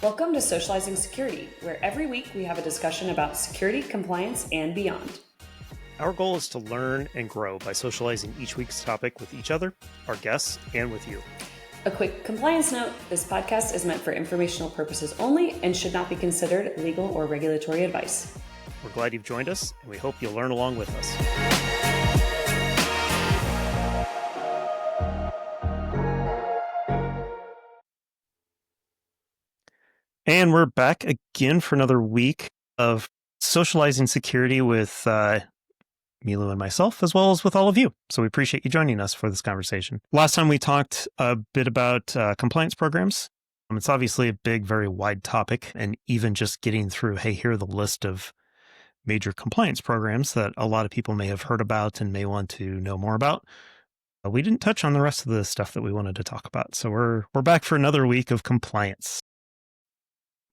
Welcome to Socializing Security, where every week we have a discussion about security, compliance, and beyond. Our goal is to learn and grow by socializing each week's topic with each other, our guests, and with you. A quick compliance note, this podcast is meant for informational purposes only and should not be considered legal or regulatory advice. We're glad you've joined us, and we hope you'll learn along with us. And we're back again for another week of Socializing Security with Milou and myself, as well as with all of you. So we appreciate you joining us for this conversation. Last time we talked a bit about compliance programs. It's obviously a big, very wide topic, and even just getting through, hey, here are the list of major compliance programs that a lot of people may have heard about and may want to know more about. We didn't touch on the rest of the stuff that we wanted to talk about. So we're back for another week of compliance,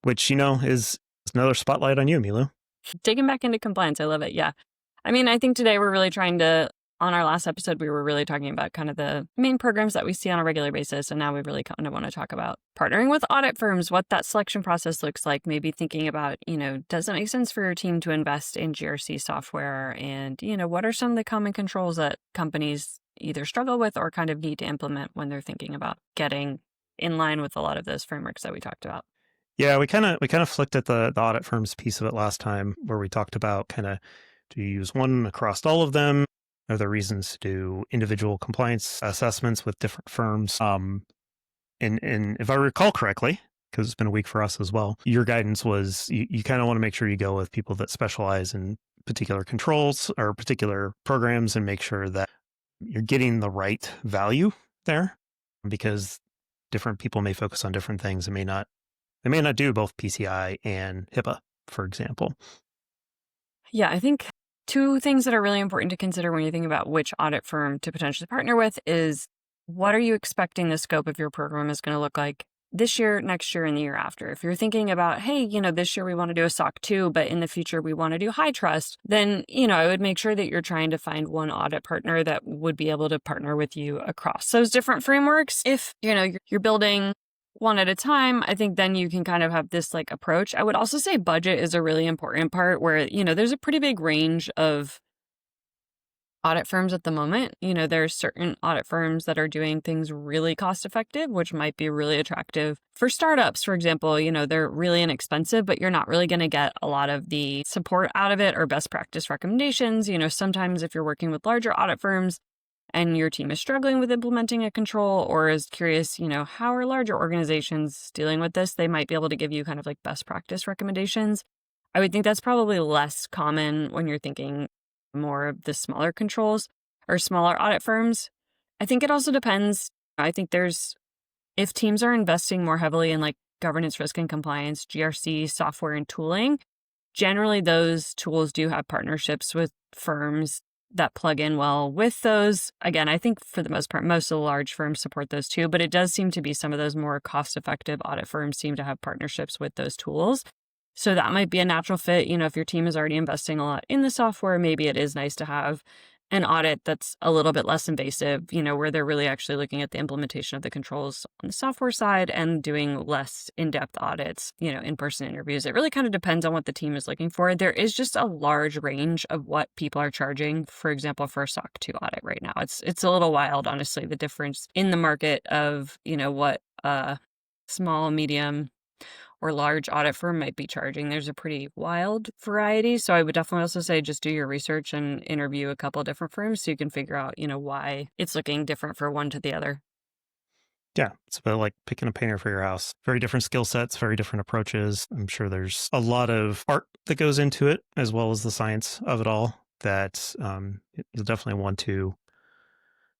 which, is another spotlight on you, Milou. Digging back into compliance. I love it. Yeah. I think today we're really trying to, on our last episode, we were really talking about kind of the main programs that we see on a regular basis. And now we really kind of want to talk about partnering with audit firms, what that selection process looks like, maybe thinking about, does it make sense for your team to invest in GRC software? And, what are some of the common controls that companies either struggle with or kind of need to implement when they're thinking about getting in line with a lot of those frameworks that we talked about? Yeah, we kind of flicked at the audit firms piece of it last time, where we talked about do you use one across all of them? Are there reasons to do individual compliance assessments with different firms? And if I recall correctly, because it's been a week for us as well, your guidance was you kind of want to make sure you go with people that specialize in particular controls or particular programs and make sure that you're getting the right value there, because different people may focus on different things and they may not do both PCI and HIPAA, for example. Yeah, I think two things that are really important to consider when you think about which audit firm to potentially partner with is, what are you expecting the scope of your program is going to look like this year, next year, and the year after? If you're thinking about, hey, this year we want to do a SOC 2, but in the future we want to do high trust, then, I would make sure that you're trying to find one audit partner that would be able to partner with you across those different frameworks. If, you're building one at a time, I think then you can kind of have this approach. I would also say budget is a really important part where, there's a pretty big range of audit firms at the moment. There's certain audit firms that are doing things really cost effective, which might be really attractive for startups. For example, they're really inexpensive, but you're not really going to get a lot of the support out of it or best practice recommendations. Sometimes if you're working with larger audit firms, and your team is struggling with implementing a control or is curious, how are larger organizations dealing with this, they might be able to give you kind of best practice recommendations. I would think that's probably less common when you're thinking more of the smaller controls or smaller audit firms. I think it also depends. I think if teams are investing more heavily in governance, risk, and compliance, GRC software and tooling, generally those tools do have partnerships with firms that plug in well with those. Again, I think for the most part, most of the large firms support those too, but it does seem to be some of those more cost-effective audit firms seem to have partnerships with those tools. So that might be a natural fit. If your team is already investing a lot in the software, maybe it is nice to have an audit that's a little bit less invasive, where they're really actually looking at the implementation of the controls on the software side and doing less in-depth audits, in-person interviews. It really kind of depends on what the team is looking for. There is just a large range of what people are charging, for example, for a SOC 2 audit right now. It's a little wild, honestly, the difference in the market of, what a small, medium, or large audit firm might be charging. There's a pretty wild variety. So I would definitely also say just do your research and interview a couple of different firms so you can figure out, why it's looking different for one to the other. Yeah, it's about like picking a painter for your house. Very different skill sets, very different approaches. I'm sure there's a lot of art that goes into it, as well as the science of it all, that you'll definitely want to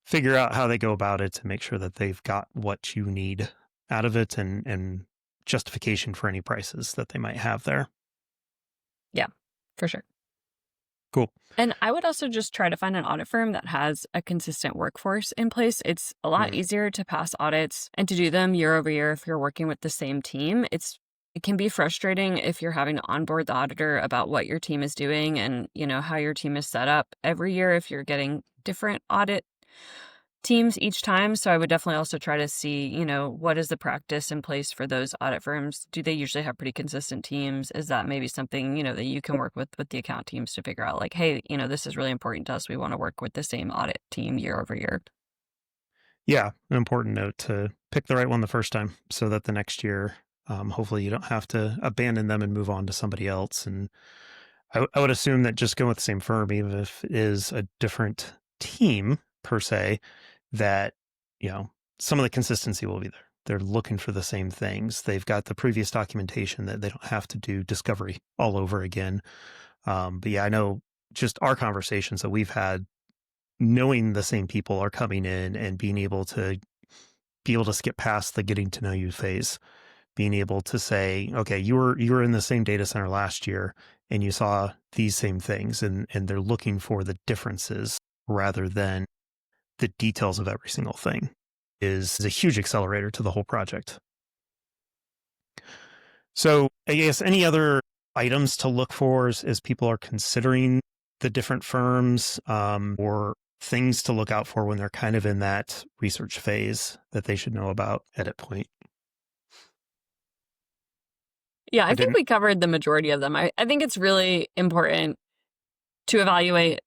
figure out how they go about it to make sure that they've got what you need out of it and justification for any prices that they might have there. Yeah, for sure. Cool. And I would also just try to find an audit firm that has a consistent workforce in place. It's a lot easier to pass audits and to do them year over year if you're working with the same team. It can be frustrating if you're having to onboard the auditor about what your team is doing and, how your team is set up every year if you're getting different audit teams each time. So I would definitely also try to see, what is the practice in place for those audit firms? Do they usually have pretty consistent teams? Is that maybe something, that you can work with the account teams to figure out like, hey, this is really important to us. We want to work with the same audit team year over year. Yeah, an important note to pick the right one the first time so that the next year, hopefully you don't have to abandon them and move on to somebody else. And I would assume that just going with the same firm, even if it is a different team per se, that, some of the consistency will be there. They're looking for the same things. They've got the previous documentation that they don't have to do discovery all over again. But yeah, I know just our conversations that we've had, knowing the same people are coming in and being able to skip past the getting to know you phase, being able to say, okay, you were in the same data center last year and you saw these same things, and they're looking for the differences rather than the details of every single thing is a huge accelerator to the whole project. So I guess any other items to look for as people are considering the different firms, or things to look out for when they're kind of in that research phase that they should know about at that point? Yeah, I think we covered the majority of them. I think it's really important to evaluate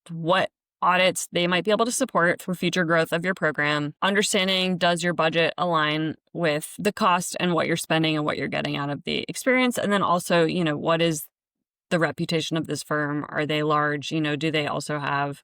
what audits they might be able to support for future growth of your program. Understanding, does your budget align with the cost and what you're spending and what you're getting out of the experience? And then also, what is the reputation of this firm? Are they large? Do they also have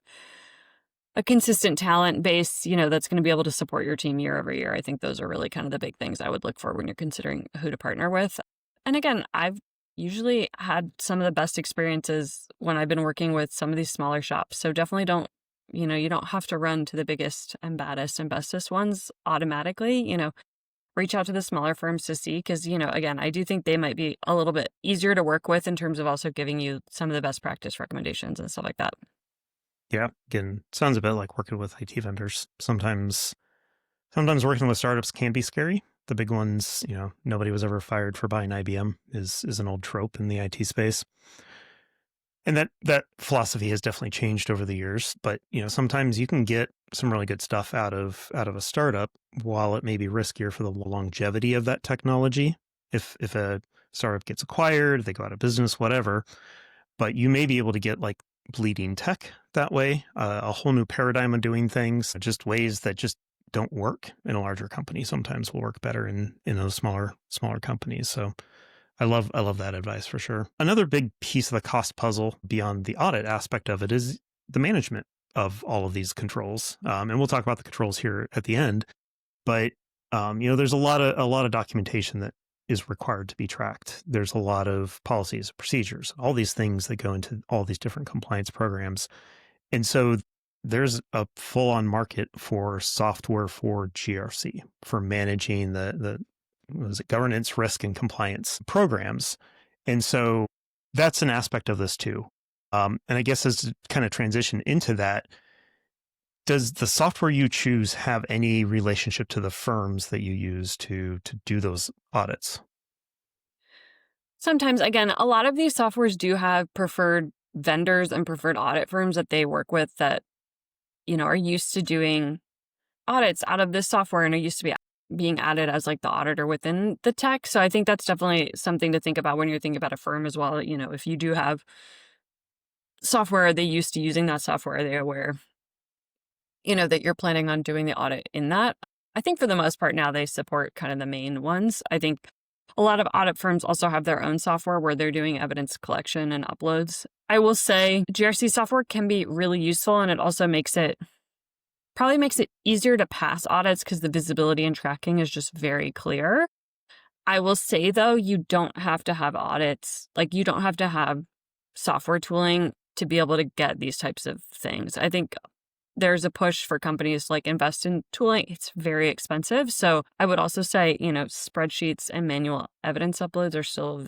a consistent talent base, that's going to be able to support your team year over year? I think those are really kind of the big things I would look for when you're considering who to partner with. And again, I've usually had some of the best experiences when I've been working with some of these smaller shops. So definitely don't, you don't have to run to the biggest and baddest and bestest ones automatically. Reach out to the smaller firms to see, because, again, I do think they might be a little bit easier to work with in terms of also giving you some of the best practice recommendations and stuff like that. Yeah, again, sounds a bit like working with IT vendors. Sometimes working with startups can be scary. The big ones, nobody was ever fired for buying IBM is an old trope in the IT space. And that philosophy has definitely changed over the years. But, sometimes you can get some really good stuff out of a startup, while it may be riskier for the longevity of that technology. If a startup gets acquired, they go out of business, whatever. But you may be able to get like bleeding tech that way, a whole new paradigm of doing things, just ways that just don't work in a larger company sometimes will work better in those smaller companies. So I love that advice for sure. Another big piece of the cost puzzle beyond the audit aspect of it is the management of all of these controls. And we'll talk about the controls here at the end, but there's a lot of documentation that is required to be tracked. There's a lot of policies, procedures, all these things that go into all these different compliance programs. And so there's a full-on market for software for GRC, for managing the governance, risk, and compliance programs. And so that's an aspect of this too. And I guess as to kind of transition into that, does the software you choose have any relationship to the firms that you use to do those audits? Sometimes, again, a lot of these softwares do have preferred vendors and preferred audit firms that they work with that, are used to doing audits out of this software and are used to being added as like the auditor within the tech. So I think that's definitely something to think about when you're thinking about a firm as well. If you do have software, are they used to using that software? Are they aware, that you're planning on doing the audit in that? I think for the most part now they support kind of the main ones. I think a lot of audit firms also have their own software where they're doing evidence collection and uploads. I will say GRC software can be really useful, and it also probably makes it easier to pass audits because the visibility and tracking is just very clear. I will say, though, you don't have to have audits. Like, you don't have to have software tooling to be able to get these types of things. I think there's a push for companies to invest in tooling. It's very expensive. So I would also say, spreadsheets and manual evidence uploads are still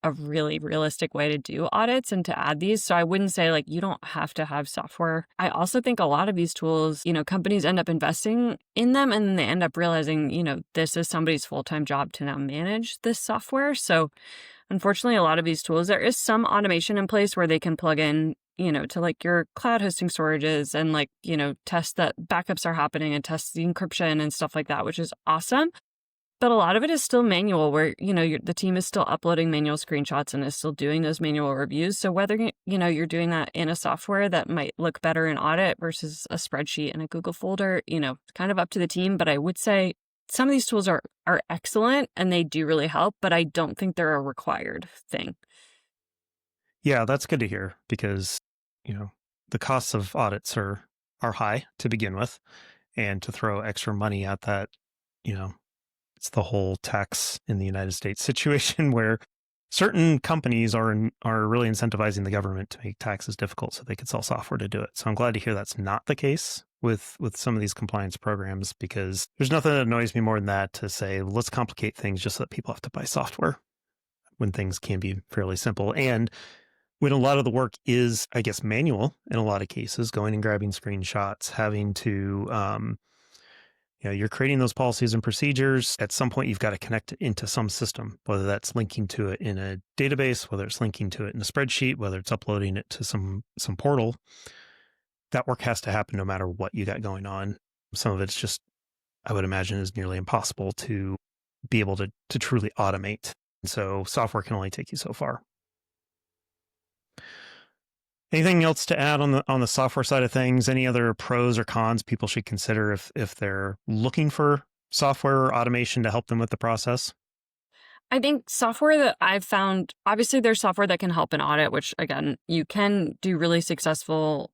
a really realistic way to do audits and to add these. So I wouldn't say you don't have to have software. I also think a lot of these tools, companies end up investing in them and then they end up realizing, this is somebody's full-time job to now manage this software. So unfortunately, a lot of these tools, there is some automation in place where they can plug in to like your cloud hosting storages and like, test that backups are happening and test the encryption and stuff like that, which is awesome. But a lot of it is still manual where, the team is still uploading manual screenshots and is still doing those manual reviews. So whether, you're doing that in a software that might look better in audit versus a spreadsheet in a Google folder, kind of up to the team. But I would say some of these tools are excellent and they do really help, but I don't think they're a required thing. Yeah, that's good to hear because, the costs of audits are high to begin with. And to throw extra money at that, it's the whole tax in the United States situation where certain companies are really incentivizing the government to make taxes difficult so they could sell software to do it. So I'm glad to hear that's not the case with some of these compliance programs, because there's nothing that annoys me more than that to say, let's complicate things just so that people have to buy software when things can be fairly simple. And when a lot of the work is, I guess, manual in a lot of cases, going and grabbing screenshots, having to, you're creating those policies and procedures. At some point, you've got to connect it into some system, whether that's linking to it in a database, whether it's linking to it in a spreadsheet, whether it's uploading it to some portal. That work has to happen no matter what you got going on. Some of it's just, I would imagine, is nearly impossible to be able to truly automate. And so software can only take you so far. Anything else to add on the software side of things? Any other pros or cons people should consider if they're looking for software or automation to help them with the process? I think software that I've found, obviously there's software that can help in audit, which again, you can do really successful,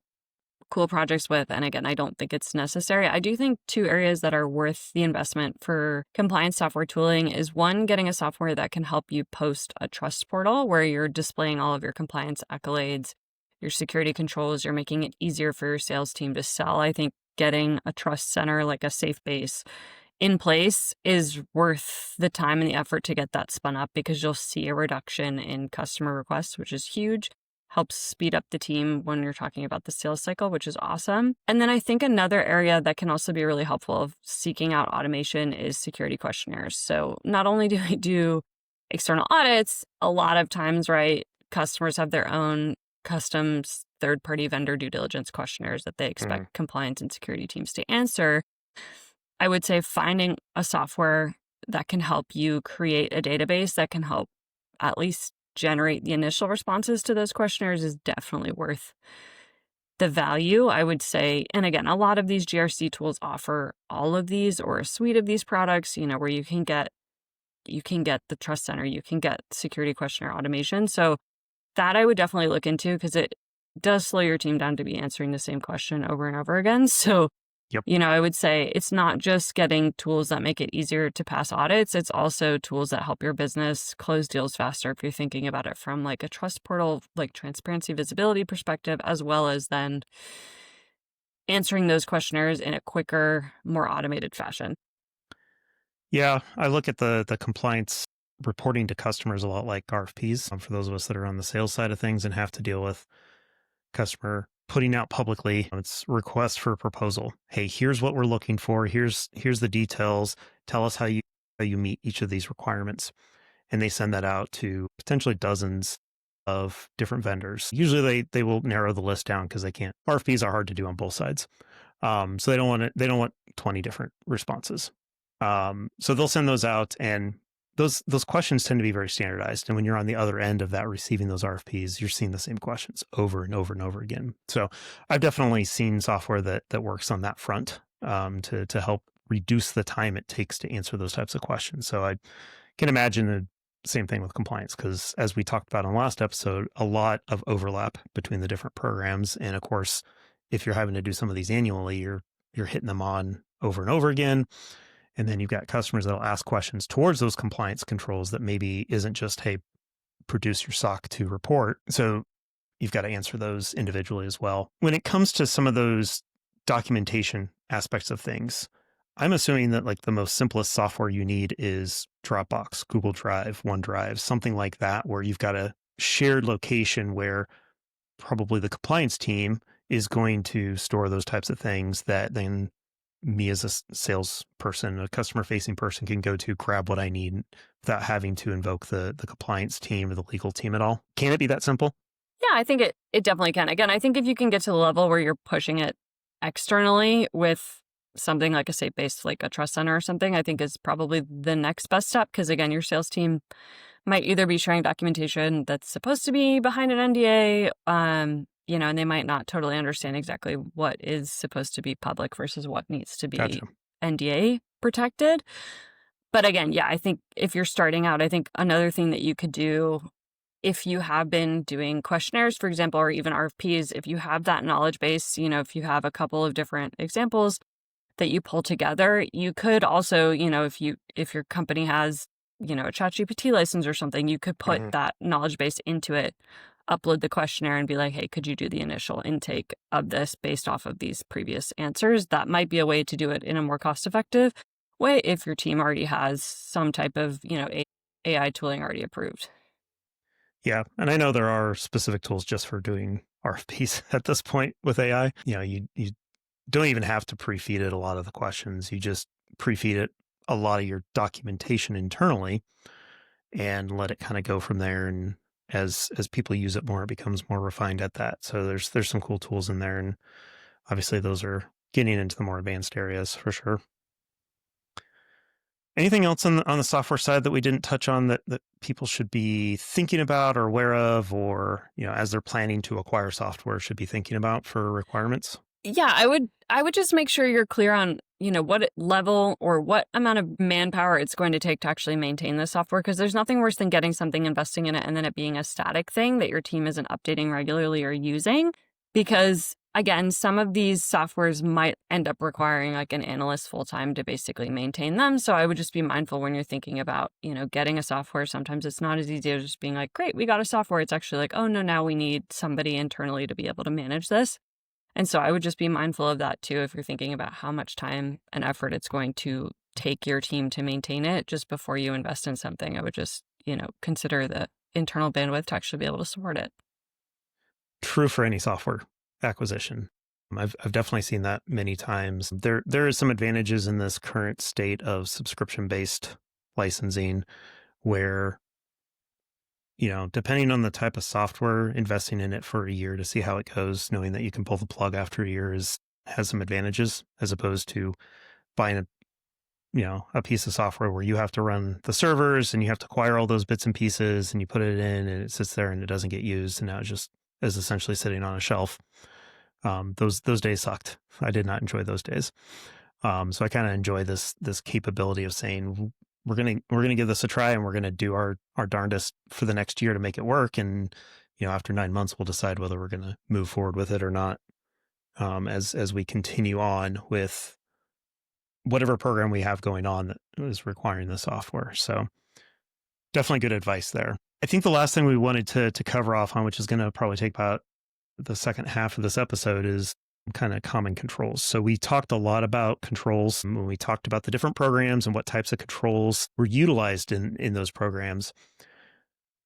cool projects with. And again, I don't think it's necessary. I do think two areas that are worth the investment for compliance software tooling is one, getting a software that can help you post a trust portal where you're displaying all of your compliance accolades, your security controls, you're making it easier for your sales team to sell. I think getting a trust center, like a safe base in place, is worth the time and the effort to get that spun up, because you'll see a reduction in customer requests, which is huge. Helps speed up the team when you're talking about the sales cycle, which is awesome. And then I think another area that can also be really helpful of seeking out automation is security questionnaires. So not only do we do external audits, a lot of times, right, customers have their own custom third-party vendor due diligence questionnaires that they expect compliance and security teams to answer. I would say finding a software that can help you create a database that can help at least generate the initial responses to those questionnaires is definitely worth the value, I would say. And again, a lot of these GRC tools offer all of these or a suite of these products, where you can get the Trust Center, you can get security questionnaire automation. So that I would definitely look into, because it does slow your team down to be answering the same question over and over again. So, Yep. I would say it's not just getting tools that make it easier to pass audits. It's also tools that help your business close deals faster if you're thinking about it from like a trust portal, like transparency, visibility perspective, as well as then answering those questionnaires in a quicker, more automated fashion. Yeah, I look at the compliance reporting to customers a lot like RFPs, for those of us that are on the sales side of things and have to deal with customer putting out publicly, it's request for a proposal. Hey, here's what we're looking for. Here's the details. Tell us how you meet each of these requirements. And they send that out to potentially dozens of different vendors. Usually they will narrow the list down because they can't. RFPs are hard to do on both sides. So they don't want 20 different responses. So they'll send those out, and those questions tend to be very standardized. And when you're on the other end of that, receiving those RFPs, you're seeing the same questions over and over and over again. So I've definitely seen software that works on that front to help reduce the time it takes to answer those types of questions. So I can imagine the same thing with compliance, because as we talked about in the last episode, a lot of overlap between the different programs. And of course, if you're having to do some of these annually, you're hitting them on over and over again. And then you've got customers that'll ask questions towards those compliance controls that maybe isn't just, hey, produce your SOC 2 report. So you've got to answer those individually as well. When it comes to some of those documentation aspects of things, I'm assuming that like the most simplest software you need is Dropbox, Google Drive, OneDrive, something like that, where you've got a shared location where probably the compliance team is going to store those types of things that then me as a salesperson, a customer-facing person, can go to grab what I need without having to invoke the compliance team or the legal team at all. Can it be that simple? Yeah, I think it definitely can. Again, I think if you can get to the level where you're pushing it externally with something like a state-based, like a trust center or something, I think is probably the next best step. Because again, your sales team might either be sharing documentation that's supposed to be behind an NDA, and they might not totally understand exactly what is supposed to be public versus what needs to be Gotcha. NDA protected. But again, yeah, I think if you're starting out, I think another thing that you could do, if you have been doing questionnaires, for example, or even RFPs, if you have that knowledge base, if you have a couple of different examples that you pull together, you could also, if your company has, a ChatGPT license or something, you could put that knowledge base into it, upload the questionnaire and be like, hey, could you do the initial intake of this based off of these previous answers? That might be a way to do it in a more cost-effective way if your team already has some type of, AI tooling already approved. Yeah. And I know there are specific tools just for doing RFPs at this point with AI. You don't even have to pre-feed it a lot of the questions. You just pre-feed it a lot of your documentation internally and let it kind of go from there. And as people use it more, it becomes more refined at that. So there's some cool tools in there. And obviously those are getting into the more advanced areas for sure. Anything else on the software side that we didn't touch on that people should be thinking about or aware of, or, as they're planning to acquire software, should be thinking about for requirements? Yeah, I would just make sure you're clear on, what level or what amount of manpower it's going to take to actually maintain the software, because there's nothing worse than getting something, investing in it, and then it being a static thing that your team isn't updating regularly or using. Because again, some of these softwares might end up requiring like an analyst full-time to basically maintain them. So I would just be mindful when you're thinking about, getting a software. Sometimes it's not as easy as just being like, great, we got a software. It's actually like, oh no, now we need somebody internally to be able to manage this. And so I would just be mindful of that too, if you're thinking about how much time and effort it's going to take your team to maintain it. Just before you invest in something, I would just, consider the internal bandwidth to actually be able to support it. True for any software acquisition. I've definitely seen that many times. There is some advantages in this current state of subscription-based licensing where, depending on the type of software, investing in it for a year to see how it goes, knowing that you can pull the plug after a year has some advantages, as opposed to buying a piece of software where you have to run the servers and you have to acquire all those bits and pieces and you put it in and it sits there and it doesn't get used. And now it just is essentially sitting on a shelf. Those days sucked. I did not enjoy those days. So I kind of enjoy this capability of saying, we're gonna give this a try and we're gonna do our darndest for the next year to make it work. And after 9 months, we'll decide whether we're gonna move forward with it or not. As we continue on with whatever program we have going on that is requiring the software. So definitely good advice there. I think the last thing we wanted to cover off on, which is going to probably take about the second half of this episode, is kind of common controls. So we talked a lot about controls when we talked about the different programs and what types of controls were utilized in those programs.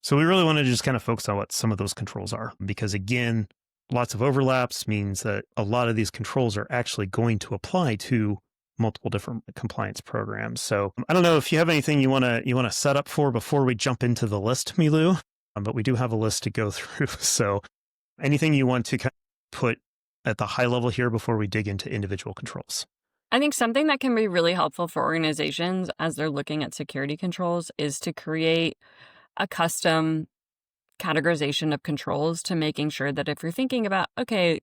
So we really wanted to just kind of focus on what some of those controls are, because again, lots of overlaps means that a lot of these controls are actually going to apply to multiple different compliance programs. So I don't know if you have anything you want to set up for before we jump into the list, Milou, but we do have a list to go through. So anything you want to kind of put at the high level here before we dig into individual controls? I think something that can be really helpful for organizations as they're looking at security controls is to create a custom categorization of controls, to making sure that if you're thinking about, okay,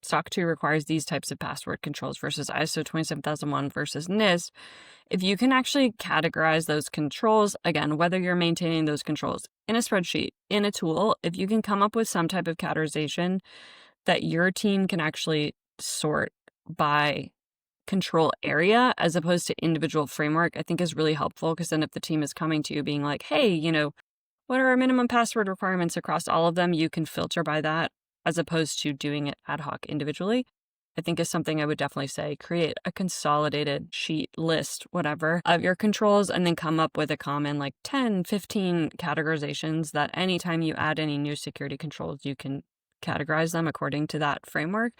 SOC 2 requires these types of password controls versus ISO 27001 versus NIST, if you can actually categorize those controls, again, whether you're maintaining those controls in a spreadsheet, in a tool, if you can come up with some type of categorization that your team can actually sort by control area as opposed to individual framework, I think is really helpful. Because then if the team is coming to you being like, hey, what are our minimum password requirements across all of them, you can filter by that as opposed to doing it ad hoc individually. I think is something I would definitely say, create a consolidated sheet, list, whatever, of your controls, and then come up with a common 10, 15 categorizations that anytime you add any new security controls, you can categorize them according to that framework.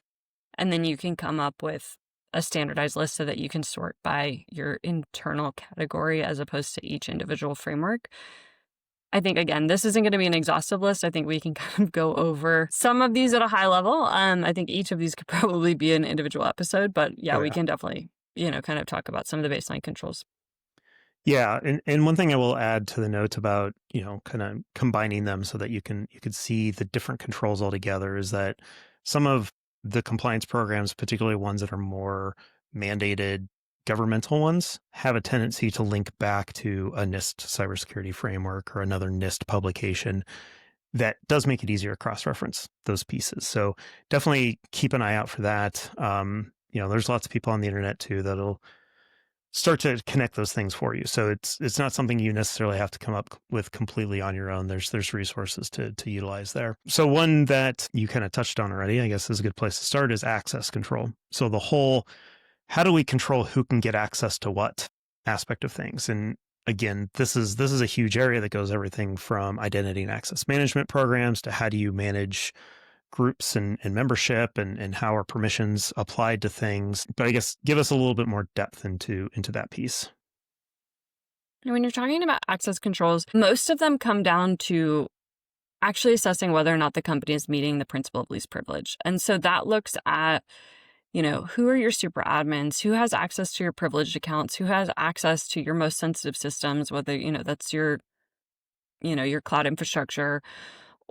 And then you can come up with a standardized list so that you can sort by your internal category as opposed to each individual framework. I think, again, this isn't going to be an exhaustive list. I think we can kind of go over some of these at a high level. I think each of these could probably be an individual episode, but we can definitely, kind of talk about some of the baseline controls. Yeah, and one thing I will add to the note about, kind of combining them so that you could see the different controls altogether is that some of the compliance programs, particularly ones that are more mandated governmental ones, have a tendency to link back to a NIST cybersecurity framework or another NIST publication that does make it easier to cross-reference those pieces. So definitely keep an eye out for that. There's lots of people on the internet too that'll start to connect those things for you. So it's not something you necessarily have to come up with completely on your own. There's resources to utilize there. So one that you kind of touched on already, I guess is a good place to start, is access control. So the whole, how do we control who can get access to what aspect of things? And again, this is a huge area that goes everything from identity and access management programs to how do you manage groups and membership and how are permissions applied to things. But I guess give us a little bit more depth into that piece. When you're talking about access controls, most of them come down to actually assessing whether or not the company is meeting the principle of least privilege. And so that looks at, who are your super admins, who has access to your privileged accounts, who has access to your most sensitive systems, whether, that's your cloud infrastructure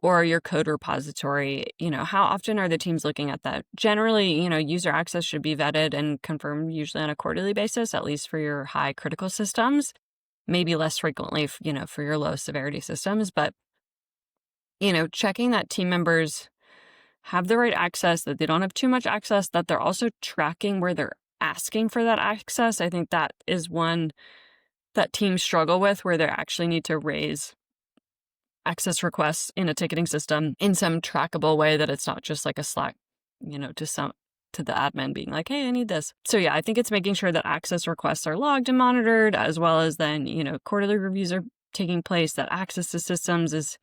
or your code repository. How often are the teams looking at that? Generally, user access should be vetted and confirmed usually on a quarterly basis, at least for your high critical systems, maybe less frequently, for your low severity systems. But, checking that team members have the right access, that they don't have too much access, that they're also tracking where they're asking for that access. I think that is one that teams struggle with, where they actually need to raise access requests in a ticketing system in some trackable way, that it's not just like a Slack, to the admin being like, hey, I need this. So yeah, I think it's making sure that access requests are logged and monitored, as well as then, quarterly reviews are taking place, that access to systems is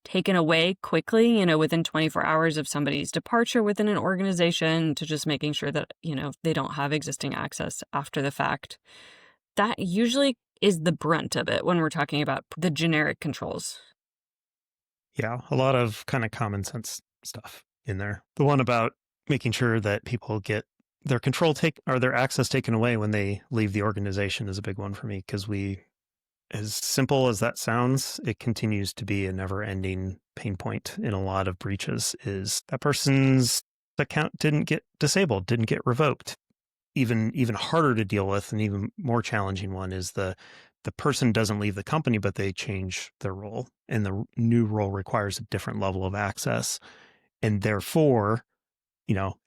taken away quickly, within 24 hours of somebody's departure within an organization, to just making sure that, they don't have existing access after the fact. That usually is the brunt of it when we're talking about the generic controls. Yeah, a lot of kind of common sense stuff in there. The one about making sure that people get their control or their access taken away when they leave the organization is a big one for me, because as simple as that sounds, it continues to be a never-ending pain point in a lot of breaches, is that person's account didn't get disabled, didn't get revoked. Even harder to deal with, and even more challenging one, is the person doesn't leave the company, but they change their role, and the new role requires a different level of access. And therefore,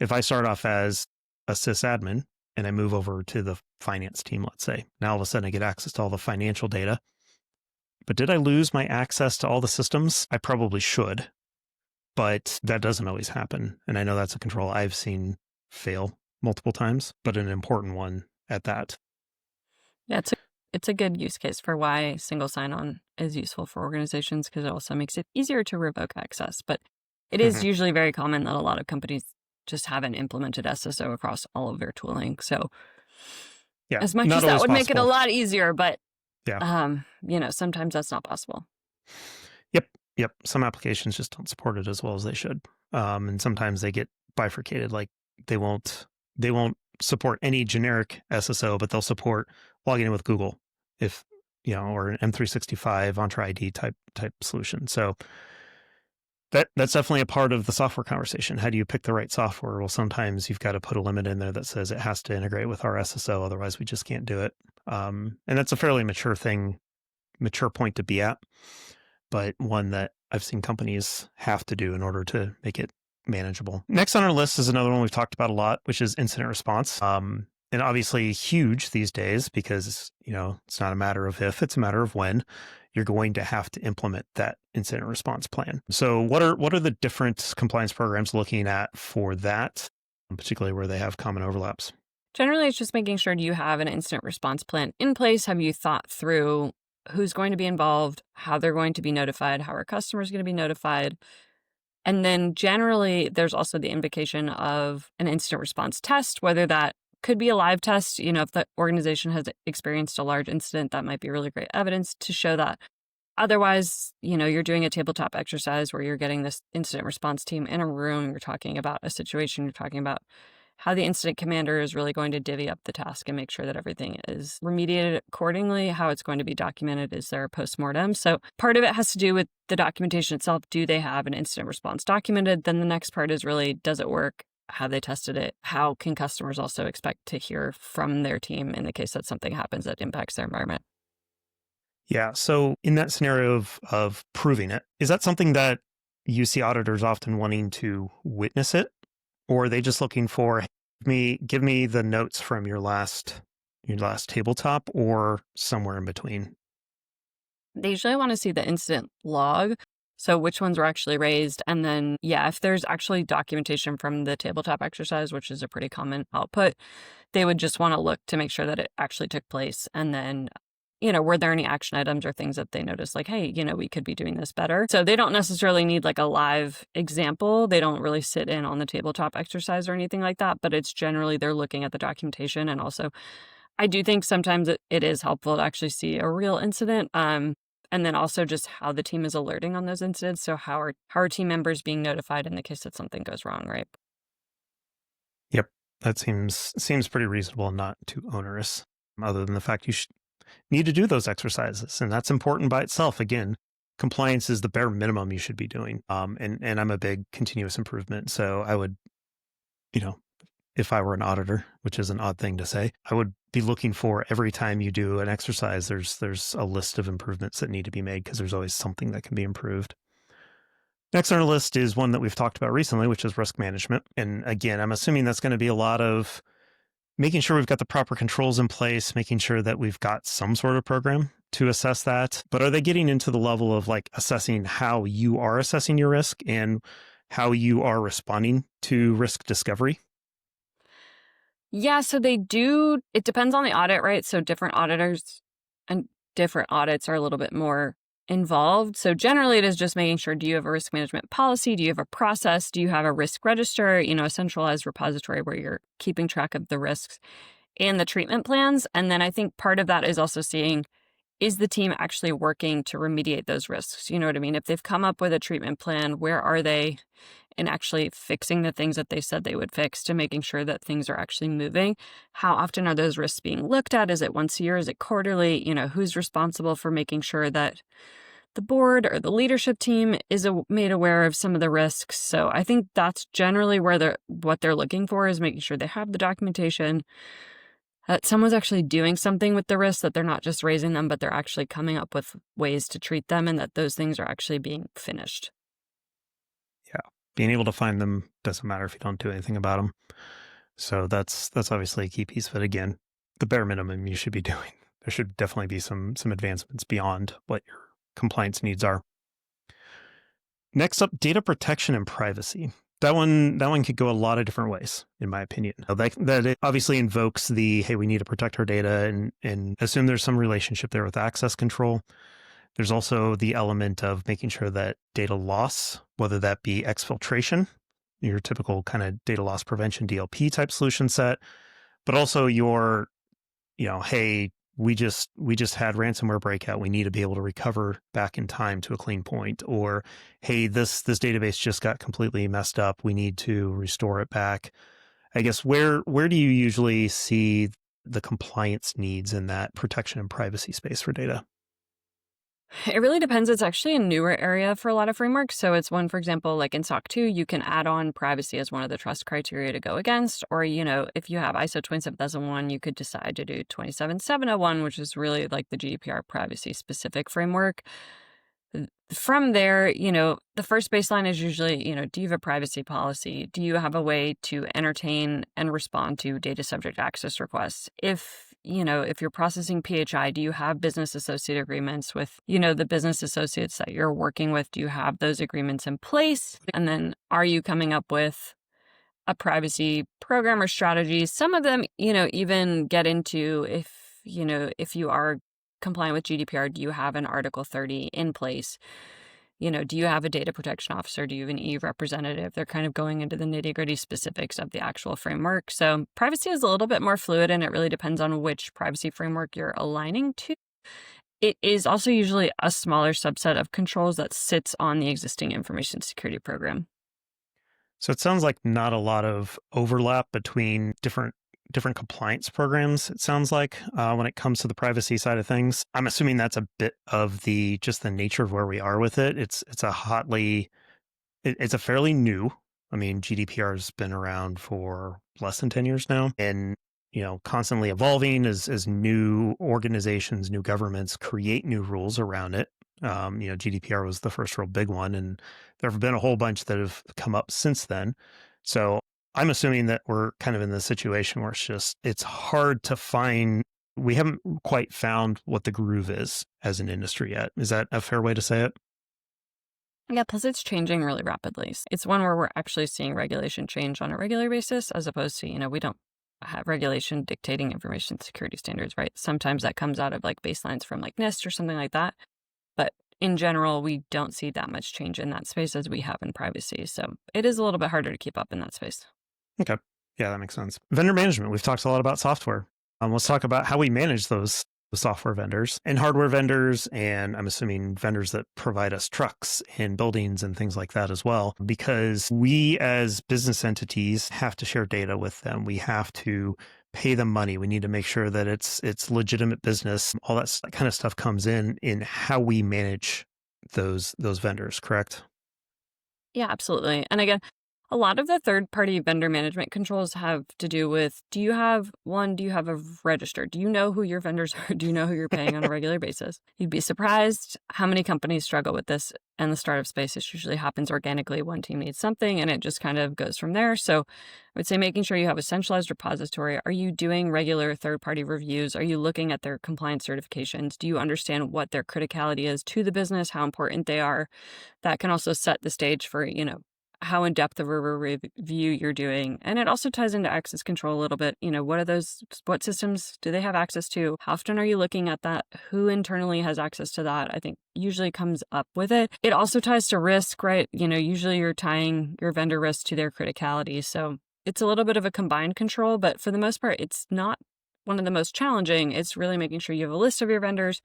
if I start off as a sysadmin and I move over to the finance team, let's say, now all of a sudden I get access to all the financial data. But did I lose my access to all the systems? I probably should, but that doesn't always happen. And I know that's a control I've seen fail multiple times, but an important one at that. Yeah, it's a good use case for why single sign-on is useful for organizations, because it also makes it easier to revoke access. But it is usually very common that a lot of companies just haven't implemented SSO across all of their tooling. So yeah, as much as that would make it a lot easier, but sometimes that's not possible. Yep. Some applications just don't support it as well as they should. And sometimes they get bifurcated, like they won't support any generic SSO, but they'll support logging in with Google, if or an M365 Entra ID type solution. So that's definitely a part of the software conversation. How do you pick the right software? Well, sometimes you've got to put a limit in there that says it has to integrate with our SSO, otherwise we just can't do it. And that's a fairly mature point to be at, but one that I've seen companies have to do in order to make it manageable. Next on our list is another one we've talked about a lot, which is incident response. And obviously huge these days, because, it's not a matter of if, it's a matter of when you're going to have to implement that incident response plan. So what are the different compliance programs looking at for that, particularly where they have common overlaps? Generally, it's just making sure, do you have an incident response plan in place? Have you thought through who's going to be involved, how they're going to be notified, how our customers are going to be notified? And then generally, there's also the invocation of an incident response test, whether that could be a live test. If the organization has experienced a large incident, that might be really great evidence to show that Otherwise, you're doing a tabletop exercise where you're getting this incident response team in a room, you're talking about a situation, you're talking about how the incident commander is really going to divvy up the task and make sure that everything is remediated accordingly, how it's going to be documented, is there a postmortem? So part of it has to do with the documentation itself. Do they have an incident response documented? Then the next part is really, does it work? Have they tested it? How can customers also expect to hear from their team in the case that something happens that impacts their environment? Yeah. So in that scenario of proving it, is that something that you see auditors often wanting to witness it? Or are they just looking for, give me the notes from your last tabletop, or somewhere in between? They usually want to see the incident log. So which ones were actually raised. And then, if there's actually documentation from the tabletop exercise, which is a pretty common output, they would just want to look to make sure that it actually took place. And then, were there any action items or things that they noticed, like, hey, we could be doing this better. So they don't necessarily need like a live example. They don't really sit in on the tabletop exercise or anything like that, but it's generally they're looking at the documentation. And also, I do think sometimes it is helpful to actually see a real incident. And then also just how the team is alerting on those incidents. So how are team members being notified in the case that something goes wrong, right? Yep. That seems pretty reasonable and not too onerous, other than the fact you need to do those exercises. And that's important by itself. Again, compliance is the bare minimum you should be doing. And I'm a big continuous improvement. So I would, if I were an auditor, which is an odd thing to say, I would be looking for every time you do an exercise, there's a list of improvements that need to be made, because there's always something that can be improved. Next on our list is one that we've talked about recently, which is risk management. And again, I'm assuming that's going to be a lot of making sure we've got the proper controls in place, making sure that we've got some sort of program to assess that. But are they getting into the level of like assessing how you are assessing your risk and how you are responding to risk discovery? Yeah, so they do. It depends on the audit, right? So different auditors and different audits are a little bit more involved. So generally it is just making sure, do you have a risk management policy? Do you have a process? Do you have a risk register, a centralized repository where you're keeping track of the risks and the treatment plans? And then I think part of that is also seeing, is the team actually working to remediate those risks? You know what I mean? If they've come up with a treatment plan, where are they in actually fixing the things that they said they would fix, to making sure that things are actually moving? How often are those risks being looked at? Is it once a year? Is it quarterly? Who's responsible for making sure that the board or the leadership team is made aware of some of the risks? So I think that's generally where what they're looking for, is making sure they have the documentation, that someone's actually doing something with the risks, that they're not just raising them, but they're actually coming up with ways to treat them, and that those things are actually being finished. Yeah. Being able to find them doesn't matter if you don't do anything about them. So that's obviously a key piece of it. Again, the bare minimum you should be doing. There should definitely be some advancements beyond what your compliance needs are. Next up, data protection and privacy. That one could go a lot of different ways, in my opinion. That it obviously invokes the, hey, we need to protect our data, and assume there's some relationship there with access control. There's also the element of making sure that data loss, whether that be exfiltration, your typical kind of data loss prevention DLP type solution set, but also your, hey, we just had ransomware breakout. We need to be able to recover back in time to a clean point. Or, hey, this database just got completely messed up. We need to restore it back. I guess where do you usually see the compliance needs in that protection and privacy space for data? It really depends. It's actually a newer area for a lot of frameworks. So it's one, for example, like in SOC 2, you can add on privacy as one of the trust criteria to go against. Or, if you have ISO 27001, you could decide to do 27701, which is really like the GDPR privacy specific framework. From there, the first baseline is usually, do you have a privacy policy? Do you have a way to entertain and respond to data subject access requests? If you're processing PHI, do you have business associate agreements with, the business associates that you're working with? Do you have those agreements in place? And then are you coming up with a privacy program or strategy? Some of them, even get into if you are compliant with GDPR, do you have an Article 30 in place? Do you have a data protection officer? Do you have an EU representative? They're kind of going into the nitty-gritty specifics of the actual framework. So privacy is a little bit more fluid, and it really depends on which privacy framework you're aligning to. it is also usually a smaller subset of controls that sits on the existing information security program. So it sounds like not a lot of overlap between different compliance programs, it sounds like, when it comes to the privacy side of things. I'm assuming that's a bit of the nature of where we are with it. It's a fairly new. I mean, GDPR has been around for less than 10 years now, and constantly evolving as new organizations, new governments create new rules around it. GDPR was the first real big one, and there have been a whole bunch that have come up since then. So I'm assuming that we're kind of in the situation where it's hard to find. We haven't quite found what the groove is as an industry yet. Is that a fair way to say it? Yeah, plus it's changing really rapidly. It's one where we're actually seeing regulation change on a regular basis, as opposed to, we don't have regulation dictating information security standards, right? Sometimes that comes out of like baselines from like NIST or something like that. But in general, we don't see that much change in that space as we have in privacy. So it is a little bit harder to keep up in that space. Okay. Yeah, that makes sense. Vendor management. We've talked a lot about software. Let's talk about how we manage those software vendors and hardware vendors, and I'm assuming vendors that provide us trucks and buildings and things like that as well, because we as business entities have to share data with them. We have to pay them money. We need to make sure that it's legitimate business. All that kind of stuff comes in how we manage those vendors, correct? Yeah, absolutely. And again, a lot of the third-party vendor management controls have to do with, do you have a register? Do you know who your vendors are? Do you know who you're paying on a regular basis? You'd be surprised how many companies struggle with this in the startup space. It usually happens organically. One team needs something and it just kind of goes from there. So I would say making sure you have a centralized repository. Are you doing regular third-party reviews? Are you looking at their compliance certifications? Do you understand what their criticality is to the business, how important they are? That can also set the stage for, how in-depth of a review you're doing. And it also ties into access control a little bit. What systems do they have access to? How often are you looking at that? Who internally has access to that? I think usually comes up with it. It also ties to risk, right? Usually you're tying your vendor risk to their criticality. So it's a little bit of a combined control, but for the most part, it's not one of the most challenging. It's really making sure you have a list of your vendors,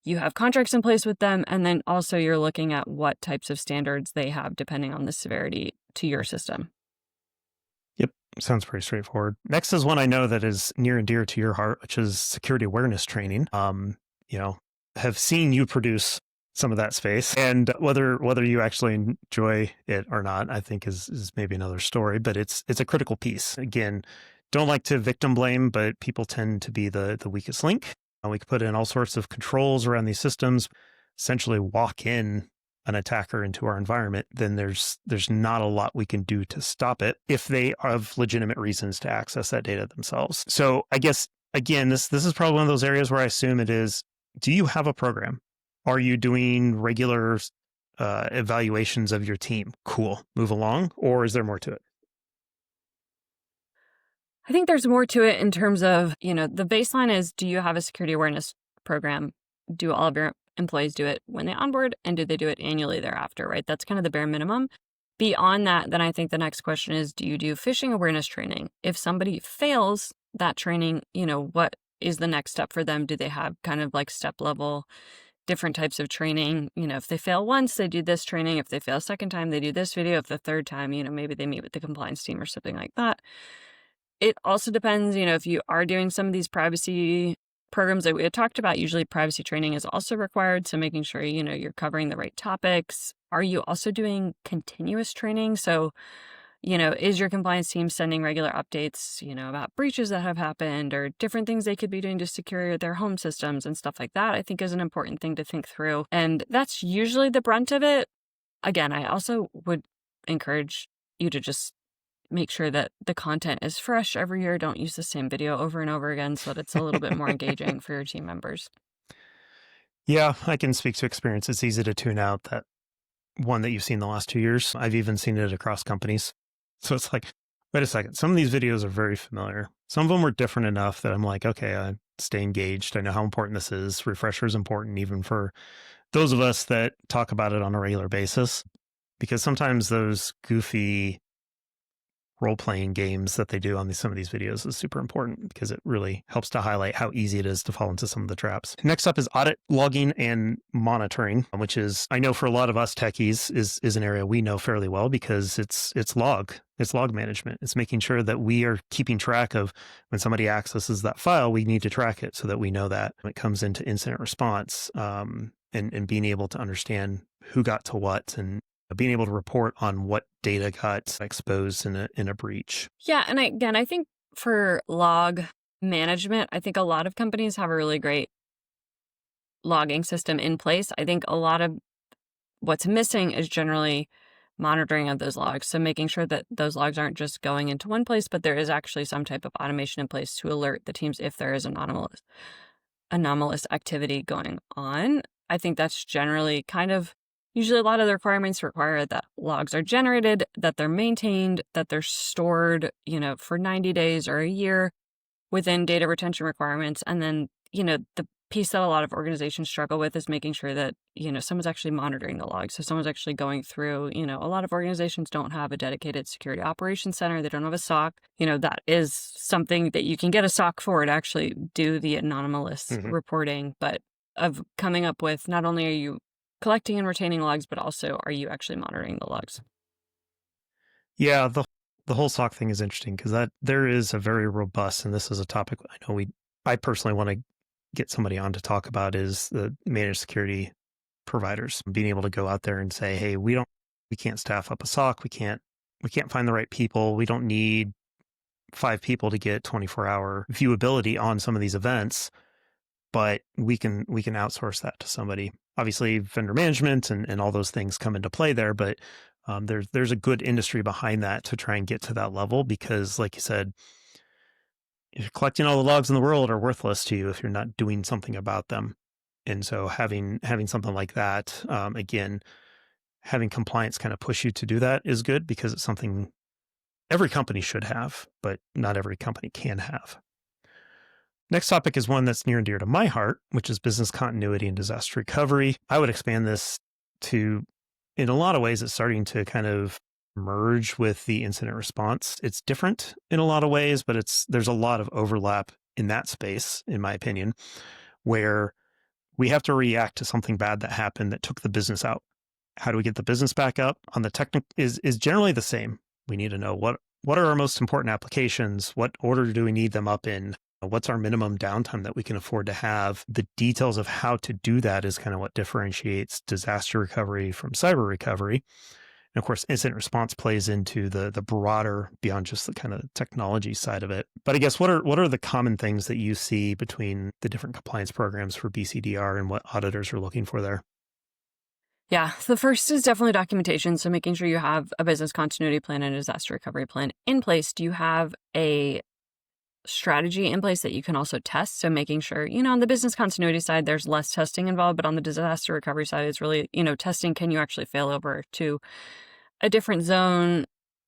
you have contracts in place with them, and then also you're looking at what types of standards they have depending on the severity to your system. Yep. Sounds pretty straightforward. Next is one I know that is near and dear to your heart, which is security awareness training. Have seen you produce some of that space, and whether you actually enjoy it or not, I think is maybe another story, but it's a critical piece. Again, don't like to victim blame, but people tend to be the weakest link. We could put in all sorts of controls around these systems, essentially walk in an attacker into our environment, then there's not a lot we can do to stop it if they have legitimate reasons to access that data themselves. So I guess, again, this is probably one of those areas where I assume it is, do you have a program? Are you doing regular evaluations of your team? Cool. Move along. Or is there more to it? I think there's more to it in terms of, the baseline is, do you have a security awareness program? Do all of your employees do it when they onboard, and do they do it annually thereafter, right? That's kind of the bare minimum. Beyond that, then I think the next question is, do you do phishing awareness training? If somebody fails that training, what is the next step for them? Do they have kind of like step level, different types of training? If they fail once, they do this training. If they fail a second time, they do this video. If the third time, maybe they meet with the compliance team or something like that. It also depends, if you are doing some of these privacy programs that we had talked about, usually privacy training is also required. So making sure, you're covering the right topics. Are you also doing continuous training? So, is your compliance team sending regular updates, about breaches that have happened or different things they could be doing to secure their home systems and stuff like that, I think is an important thing to think through. And that's usually the brunt of it. Again, I also would encourage you to just make sure that the content is fresh every year. Don't use the same video over and over again so that it's a little bit more engaging for your team members. Yeah, I can speak to experience. It's easy to tune out that one that you've seen the last 2 years. I've even seen it across companies. So it's like, wait a second. Some of these videos are very familiar. Some of them were different enough that I'm like, okay, I stay engaged. I know how important this is. Refresher is important even for those of us that talk about it on a regular basis, because sometimes those goofy role-playing games that they do on some of these videos is super important because it really helps to highlight how easy it is to fall into some of the traps. Next up is audit logging and monitoring, which is, I know for a lot of us techies, is an area we know fairly well because it's log management. It's making sure that we are keeping track of when somebody accesses that file, we need to track it so that we know that when it comes into incident response, and being able to understand who got to what and being able to report on what data got exposed in a breach. Yeah. And I think for log management, I think a lot of companies have a really great logging system in place. I think a lot of what's missing is generally monitoring of those logs. So making sure that those logs aren't just going into one place, but there is actually some type of automation in place to alert the teams if there is anomalous activity going on. I think that's generally usually a lot of the requirements require that logs are generated, that they're maintained, that they're stored, for 90 days or a year within data retention requirements. And then, the piece that a lot of organizations struggle with is making sure that, someone's actually monitoring the logs. So someone's actually going through, a lot of organizations don't have a dedicated security operations center. They don't have a SOC. That is something that you can get a SOC for to actually do the anomalous reporting, but of coming up with not only are you collecting and retaining logs, but also are you actually monitoring the logs? Yeah, the whole SOC thing is interesting because that there is a very robust, and this is a topic I personally want to get somebody on to talk about, is the managed security providers being able to go out there and say, hey, we can't staff up a SOC, we can't find the right people, we don't need 5 people to get 24-hour viewability on some of these events, but we can outsource that to somebody. Obviously, vendor management and all those things come into play there, but there's a good industry behind that to try and get to that level because, like you said, collecting all the logs in the world are worthless to you if you're not doing something about them. And so having something like that, again, having compliance kind of push you to do that is good because it's something every company should have, but not every company can have. Next topic is one that's near and dear to my heart, which is business continuity and disaster recovery. I would expand this to, in a lot of ways, it's starting to kind of merge with the incident response. It's different in a lot of ways, but there's a lot of overlap in that space, in my opinion, where we have to react to something bad that happened that took the business out. How do we get the business back up? On the technical is generally the same. We need to know what are our most important applications? What order do we need them up in? What's our minimum downtime that we can afford to have? The details of how to do that is kind of what differentiates disaster recovery from cyber recovery. And of course, incident response plays into the broader, beyond just the kind of technology side of it. But I guess what are the common things that you see between the different compliance programs for BCDR and what auditors are looking for there? Yeah, the first is definitely documentation. So making sure you have a business continuity plan and a disaster recovery plan in place. Do you have a strategy in place that you can also test? So making sure, on the business continuity side, there's less testing involved, but on the disaster recovery side, it's really, testing, can you actually fail over to a different zone?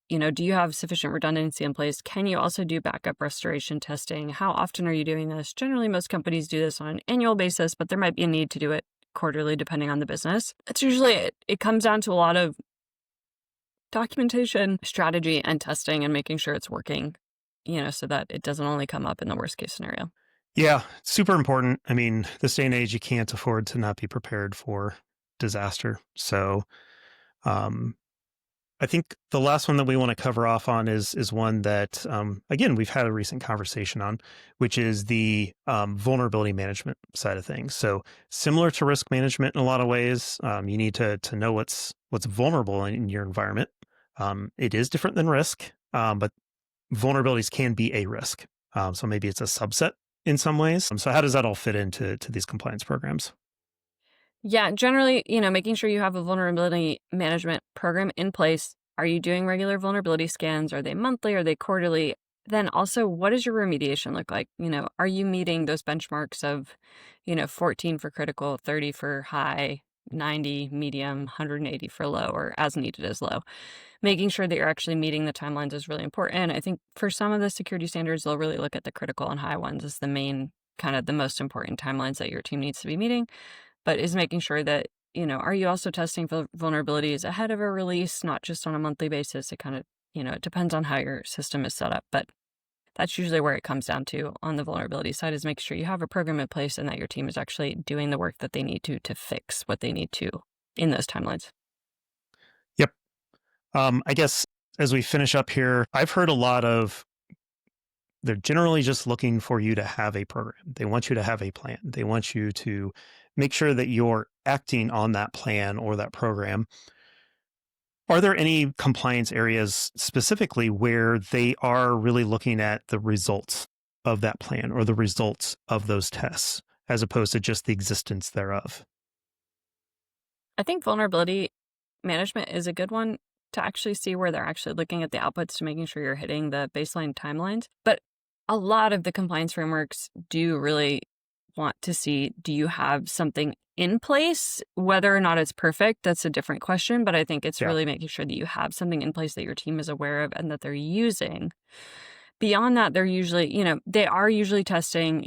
Do you have sufficient redundancy in place? Can you also do backup restoration testing? How often are you doing this? Generally, most companies do this on an annual basis, but there might be a need to do it quarterly depending on the business. That's usually it. It comes down to a lot of documentation, strategy, and testing and making sure it's working, so that it doesn't only come up in the worst case scenario. Yeah, super important. I mean, this day and age, you can't afford to not be prepared for disaster. So I think the last one that we want to cover off on is one that, again, we've had a recent conversation on, which is the vulnerability management side of things. So similar to risk management in a lot of ways, you need to know what's vulnerable in your environment. It is different than risk, but vulnerabilities can be a risk. So maybe it's a subset in some ways. So how does that all fit into these compliance programs? Yeah, generally, making sure you have a vulnerability management program in place. Are you doing regular vulnerability scans? Are they monthly? Are they quarterly? Then also, what does your remediation look like? Are you meeting those benchmarks of, 14 for critical, 30 for high, 90 medium, 180 for low, or as needed as low? Making sure that you're actually meeting the timelines is really important. I think for some of the security standards, they'll really look at the critical and high ones as the main, kind of the most important timelines that your team needs to be meeting. But is making sure that, are you also testing for vulnerabilities ahead of a release, not just on a monthly basis? It kind of it depends on how your system is set up, but that's usually where it comes down to on the vulnerability side, is make sure you have a program in place and that your team is actually doing the work that they need to fix what they need to in those timelines. Yep. I guess as we finish up here, I've heard a lot of, they're generally just looking for you to have a program. They want you to have a plan. They want you to make sure that you're acting on that plan or that program. Are there any compliance areas specifically where they are really looking at the results of that plan or the results of those tests, as opposed to just the existence thereof? I think vulnerability management is a good one to actually see where they're actually looking at the outputs to making sure you're hitting the baseline timelines. But a lot of the compliance frameworks do really want to see, do you have something in place? Whether or not it's perfect, that's a different question. But I think it's really making sure that you have something in place that your team is aware of and that they're using. Beyond that, they're usually, they are usually testing,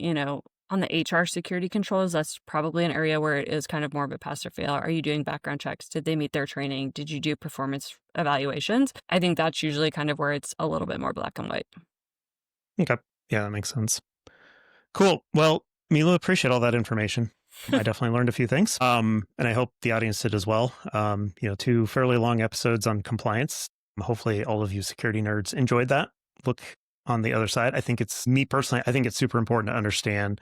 on the HR security controls. That's probably an area where it is kind of more of a pass or fail. Are you doing background checks? Did they meet their training? Did you do performance evaluations? I think that's usually kind of where it's a little bit more black and white. Okay. Yeah, that makes sense. Cool. Well, Milou, appreciate all that information. I definitely learned a few things. And I hope the audience did as well. 2 fairly long episodes on compliance. Hopefully all of you security nerds enjoyed that. Look on the other side. I think it's, me personally, I think it's super important to understand,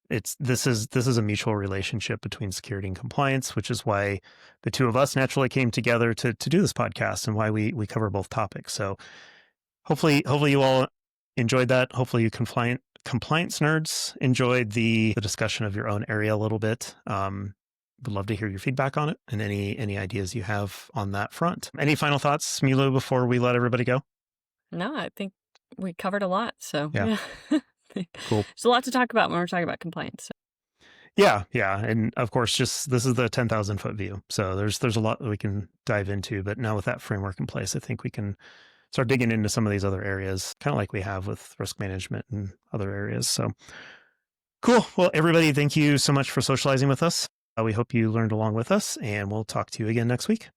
this is a mutual relationship between security and compliance, which is why the two of us naturally came together to do this podcast and why we cover both topics. So hopefully you all enjoyed that. Hopefully you compliance nerds enjoyed the discussion of your own area a little bit. Would love to hear your feedback on it and any ideas you have on that front. Any final thoughts, Milou, before we let everybody go? No, I think we covered a lot. So yeah. Cool. There's a lot to talk about when we're talking about compliance. So. Yeah. And of course, just this is the 10,000 foot view. So there's a lot that we can dive into, but now with that framework in place, I think we can start digging into some of these other areas, kind of like we have with risk management and other areas. So cool. Well, everybody, thank you so much for socializing with us. We hope you learned along with us, and we'll talk to you again next week.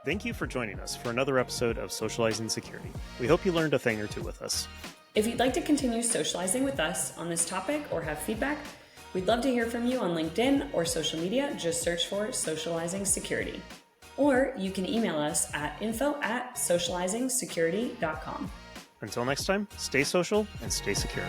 Thank you for joining us for another episode of Socializing Security. We hope you learned a thing or two with us. If you'd like to continue socializing with us on this topic or have feedback, we'd love to hear from you on LinkedIn or social media. Just search for Socializing Security. Or you can email us at info@socializingsecurity.com. Until next time, stay social and stay secure.